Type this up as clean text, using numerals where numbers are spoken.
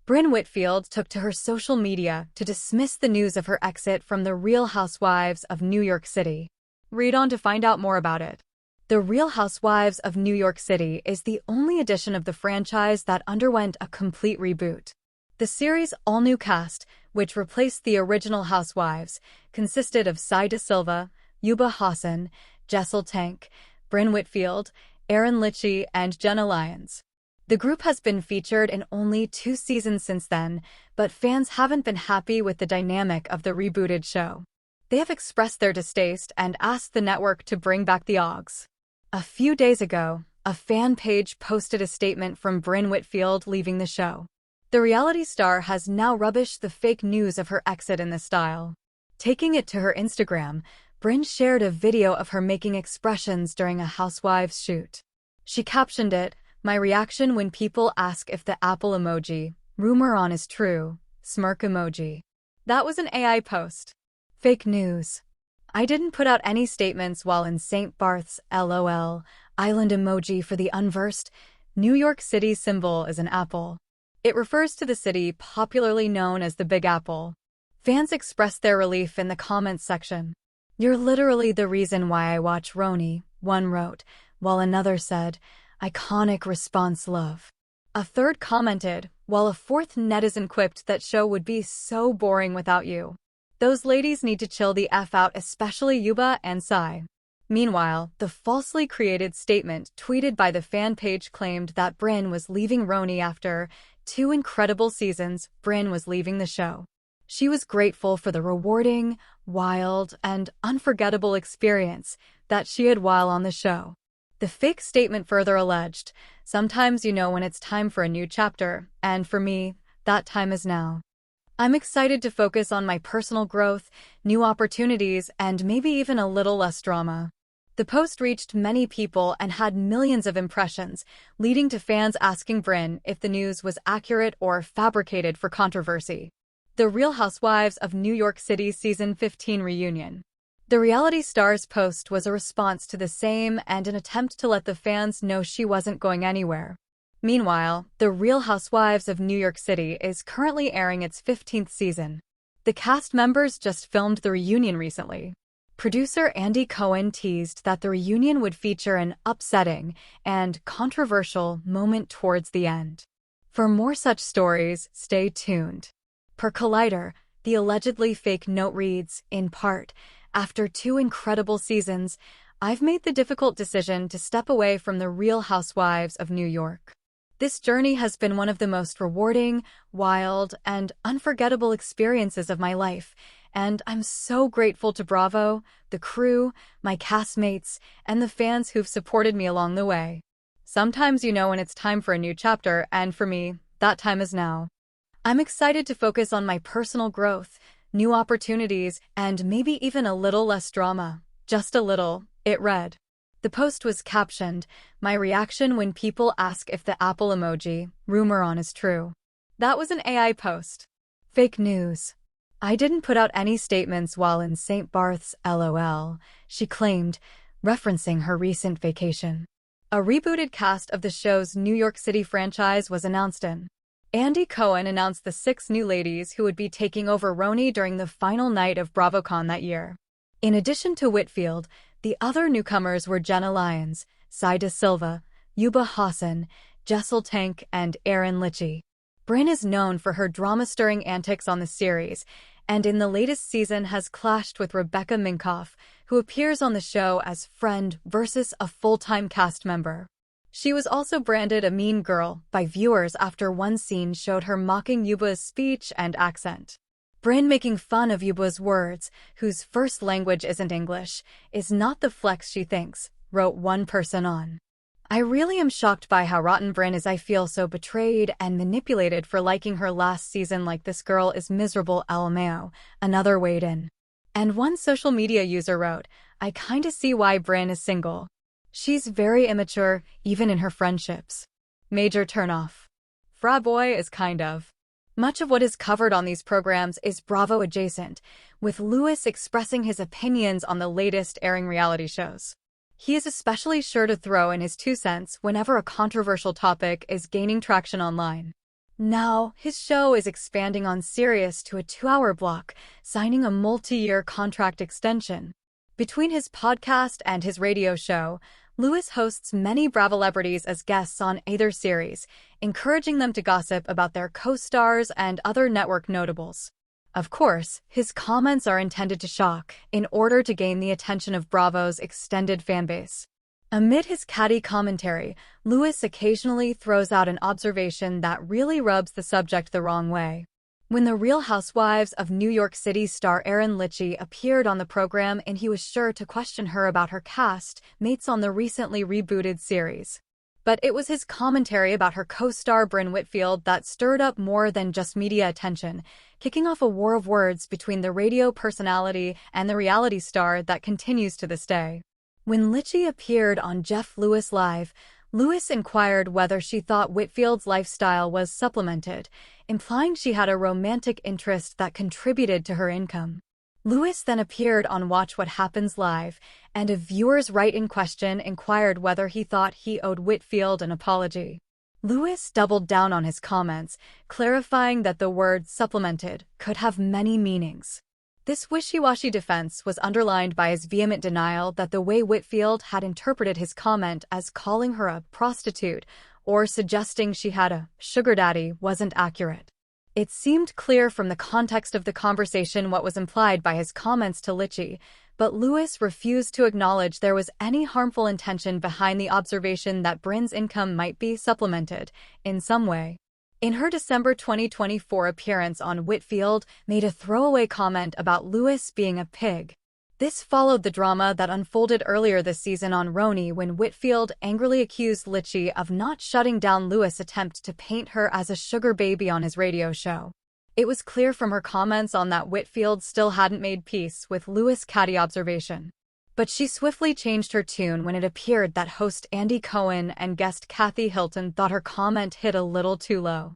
Brynn Whitfield took to her social media to dismiss the news of her exit from The Real Housewives of New York City. Read on to find out more about it. The Real Housewives of New York City is the only edition of the franchise that underwent a complete reboot. The series' all-new cast, which replaced the original Housewives, consisted of Sy Da Silva, Yuba Hassan, Jessel Taank, Brynn Whitfield, Erin Lichy, and Jenna Lyons. The group has been featured in only 2 seasons since then, but fans haven't been happy with the dynamic of the rebooted show. They have expressed their distaste and asked the network to bring back the Oggs. A few days ago, a fan page posted a statement from Brynn Whitfield leaving the show. The reality star has now rubbished the fake news of her exit in this style. Taking it to her Instagram, Brynn shared a video of her making expressions during a Housewives shoot. She captioned it, "My reaction when people ask if the apple emoji, rumor on is true, smirk emoji." That was an AI post. Fake news. I didn't put out any statements while in St. Barth's, LOL, island emoji for the unversed. New York City's symbol is an apple. It refers to the city popularly known as the Big Apple. Fans expressed their relief in the comments section. "You're literally the reason why I watch Roni," one wrote, while another said, "Iconic response love." A third commented, while a fourth netizen quipped that show would be so boring without you. Those ladies need to chill the F out, especially Yuba and Sy. Meanwhile, the falsely created statement tweeted by the fan page claimed that Brynn was leaving Roni after 2 incredible seasons. Brynn was leaving the show. She was grateful for the rewarding, wild, and unforgettable experience that she had while on the show. The fake statement further alleged, "Sometimes you know when it's time for a new chapter, and for me, that time is now. I'm excited to focus on my personal growth, new opportunities, and maybe even a little less drama." The post reached many people and had millions of impressions, leading to fans asking Brynn if the news was accurate or fabricated for controversy. The Real Housewives of New York City Season 15 reunion. The reality star's post was a response to the same and an attempt to let the fans know she wasn't going anywhere. Meanwhile, The Real Housewives of New York City is currently airing its 15th season. The cast members just filmed the reunion recently. Producer Andy Cohen teased that the reunion would feature an upsetting and controversial moment towards the end. For more such stories, stay tuned. Per Collider, the allegedly fake note reads, in part, "After 2 incredible seasons, I've made the difficult decision to step away from The Real Housewives of New York. This journey has been one of the most rewarding, wild, and unforgettable experiences of my life, and I'm so grateful to Bravo, the crew, my castmates, and the fans who've supported me along the way. Sometimes you know when it's time for a new chapter, and for me, that time is now. I'm excited to focus on my personal growth, new opportunities, and maybe even a little less drama. Just a little," it read. The post was captioned, "My reaction when people ask if the apple emoji, rumor on is true." That was an AI post. Fake news. I didn't put out any statements while in St. Barth's, LOL, she claimed, referencing her recent vacation. A rebooted cast of the show's New York City franchise was announced in. Andy Cohen announced the 6 new ladies who would be taking over Roni during the final night of BravoCon that year. In addition to Whitfield, the other newcomers were Jenna Lyons, Sy Da Silva, Yuba Hassan, Jessel Taank, and Erin Lichy. Brynn is known for her drama-stirring antics on the series, and in the latest season has clashed with Rebecca Minkoff, who appears on the show as friend versus a full-time cast member. She was also branded a mean girl by viewers after one scene showed her mocking Yuba's speech and accent. Brynn making fun of Yuba's words, whose first language isn't English, is not the flex she thinks, wrote one person on. I really am shocked by how rotten Brynn is. I feel so betrayed and manipulated for liking her last season. Like, this girl is miserable, LMAO, another weighed in. And one social media user wrote, I kinda see why Brynn is single. She's very immature, even in her friendships. Major turnoff. Fra boy is kind of. Much of what is covered on these programs is Bravo adjacent, with Lewis expressing his opinions on the latest airing reality shows. He is especially sure to throw in his 2 cents whenever a controversial topic is gaining traction online. Now, his show is expanding on Sirius to a 2-hour block, signing a multi-year contract extension. Between his podcast and his radio show, Lewis hosts many Bravo-celebrities as guests on either series, encouraging them to gossip about their co-stars and other network notables. Of course, his comments are intended to shock, in order to gain the attention of Bravo's extended fanbase. Amid his catty commentary, Lewis occasionally throws out an observation that really rubs the subject the wrong way. When the Real Housewives of New York City star Erin Lichy appeared on the program, and he was sure to question her about her cast mates on the recently rebooted series. But it was his commentary about her co-star Brynn that stirred up more than just media attention, kicking off a war of words between the radio personality and the reality star that continues to this day. When Lichy appeared on Jeff Lewis Live, Lewis inquired whether she thought Whitfield's lifestyle was supplemented, implying she had a romantic interest that contributed to her income. Lewis then appeared on Watch What Happens Live, and a viewer's write-in question inquired whether he thought he owed Whitfield an apology. Lewis doubled down on his comments, clarifying that the word supplemented could have many meanings. This wishy-washy defense was underlined by his vehement denial that the way Whitfield had interpreted his comment as calling her a prostitute or suggesting she had a sugar daddy wasn't accurate. It seemed clear from the context of the conversation what was implied by his comments to Lichy, but Lewis refused to acknowledge there was any harmful intention behind the observation that Brynn's income might be supplemented in some way. In her December 2024 appearance on Whitfield, made a throwaway comment about Lewis being a pig. This followed the drama that unfolded earlier this season on Roni when Whitfield angrily accused Lichy of not shutting down Lewis' attempt to paint her as a sugar baby on his radio show. It was clear from her comments on that Whitfield still hadn't made peace with Lewis' catty observation. But she swiftly changed her tune when it appeared that host Andy Cohen and guest Kathy Hilton thought her comment hit a little too low.